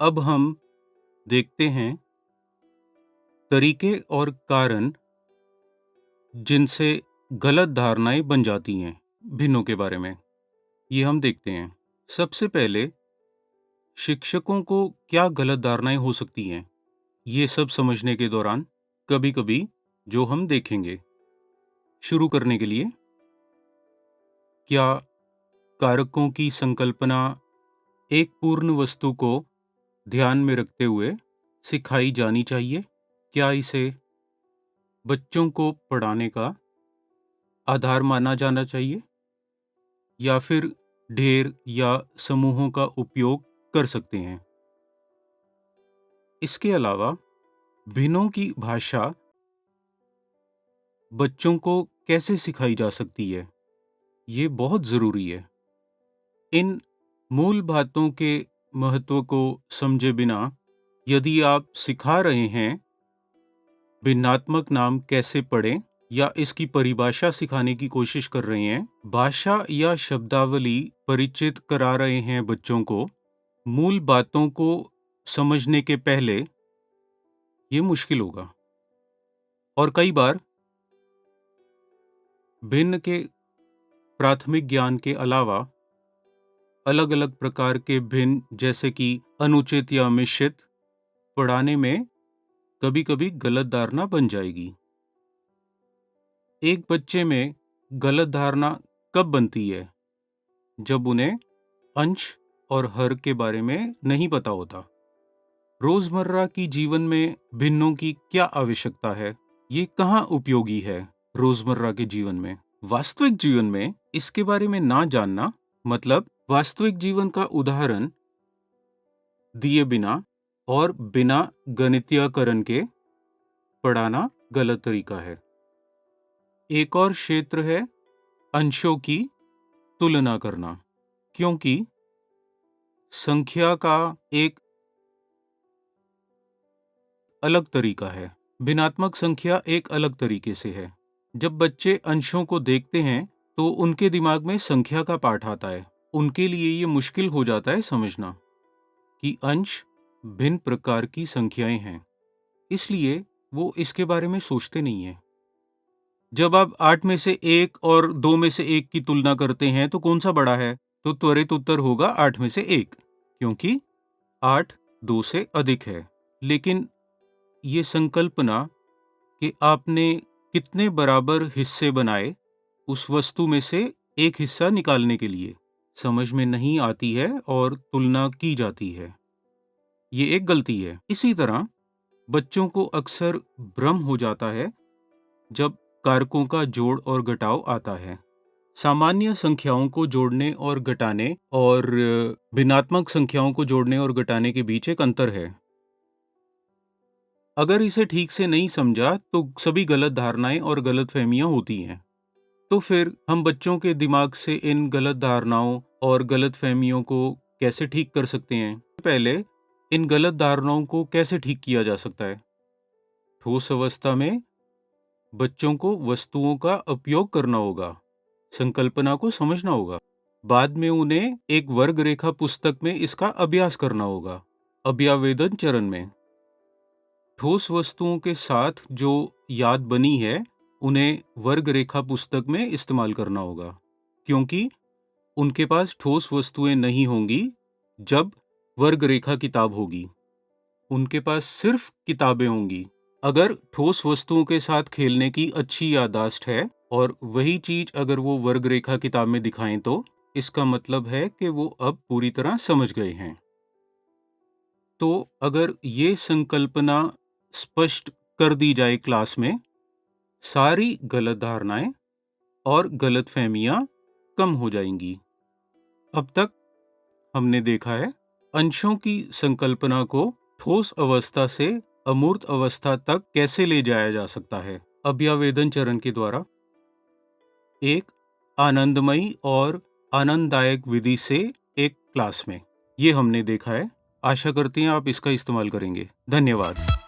अब हम देखते हैं तरीके और कारण जिनसे गलत धारणाएं बन जाती हैं भिन्नों के बारे में। ये हम देखते हैं। सबसे पहले शिक्षकों को क्या गलत धारणाएं हो सकती हैं, ये सब समझने के दौरान कभी-कभी जो हम देखेंगे। शुरू करने के लिए, क्या कारकों की संकल्पना एक पूर्ण वस्तु को ध्यान में रखते हुए सिखाई जानी चाहिए? क्या इसे बच्चों को पढ़ाने का आधार माना जाना चाहिए, या फिर ढेर या समूहों का उपयोग कर सकते हैं? इसके अलावा भिन्नों की भाषा बच्चों को कैसे सिखाई जा सकती है, ये बहुत ज़रूरी है। इन मूल बातों के महत्व को समझे बिना यदि आप सिखा रहे हैं भिन्नात्मक नाम कैसे पढ़ें या इसकी परिभाषा सिखाने की कोशिश कर रहे हैं, भाषा या शब्दावली परिचित करा रहे हैं बच्चों को, मूल बातों को समझने के पहले, ये मुश्किल होगा। और कई बार भिन्न के प्राथमिक ज्ञान के अलावा अलग-अलग प्रकार के भिन्न जैसे कि अनुचित या मिश्रित पढ़ाने में कभी-कभी गलत धारणा बन जाएगी। एक बच्चे में गलत धारणा कब बनती है? जब उन्हें अंश और हर के बारे में नहीं पता होता। रोजमर्रा की जीवन में भिन्नों की क्या आवश्यकता है? ये कहाँ उपयोगी है रोजमर्रा के जीवन में? वास्तविक जीवन में इसके बारे में ना जानना मतलब वास्तविक जीवन का उदाहरण दिए बिना और बिना गणितीयकरण के पढ़ाना गलत तरीका है। एक और क्षेत्र है अंशों की तुलना करना, क्योंकि संख्या का एक अलग तरीका है, भिन्नात्मक संख्या एक अलग तरीके से है। जब बच्चे अंशों को देखते हैं तो उनके दिमाग में संख्या का पाठ आता है। उनके लिए ये मुश्किल हो जाता है समझना कि अंश भिन्न प्रकार की संख्याएं हैं, इसलिए वो इसके बारे में सोचते नहीं हैं। जब आप 8 में से 1 और 2 में से 1 की तुलना करते हैं तो कौन सा बड़ा है? तो त्वरित उत्तर होगा 8 में से 1, क्योंकि 8 2 से अधिक है। लेकिन ये संकल्पना कि आपने कितने बराबर हिस्से बनाए उस वस्तु में से एक हिस्सा निकालने के लिए समझ में नहीं आती है और तुलना की जाती है। ये एक गलती है। इसी तरह बच्चों को अक्सर भ्रम हो जाता है जब कारकों का जोड़ और घटाव आता है। सामान्य संख्याओं को जोड़ने और घटाने और भिन्नात्मक संख्याओं को जोड़ने और घटाने के बीच एक अंतर है। अगर इसे ठीक से नहीं समझा तो सभी गलत धारणाएं और गलतफहमियां होती हैं। तो फिर हम बच्चों के दिमाग से इन गलत धारणाओं और गलतफहमियों को कैसे ठीक कर सकते हैं? पहले इन गलत धारणाओं को कैसे ठीक किया जा सकता है? ठोस अवस्था में बच्चों को वस्तुओं का उपयोग करना होगा, संकल्पना को समझना होगा। बाद में उन्हें एक वर्ग रेखा पुस्तक में इसका अभ्यास करना होगा। अभ्यावेदन चरण में ठोस वस्तुओं के साथ जो याद बनी है उन्हें वर्ग रेखा पुस्तक में इस्तेमाल करना होगा, क्योंकि उनके पास ठोस वस्तुएं नहीं होंगी जब वर्ग रेखा किताब होगी। उनके पास सिर्फ किताबें होंगी। अगर ठोस वस्तुओं के साथ खेलने की अच्छी याददाश्त है और वही चीज अगर वो वर्ग रेखा किताब में दिखाएं तो इसका मतलब है कि वो अब पूरी तरह समझ गए हैं। तो अगर ये संकल्पना स्पष्ट कर दी जाए क्लास में, सारी गलत धारणाएं और गलतफहमियां कम हो जाएंगी। अब तक हमने देखा है अंशों की संकल्पना को ठोस अवस्था से अमूर्त अवस्था तक कैसे ले जाया जा सकता है अभ्यावेदन चरण के द्वारा, एक आनंदमयी और आनंददायक विधि से एक क्लास में। ये हमने देखा है। आशा करते हैं आप इसका इस्तेमाल करेंगे। धन्यवाद।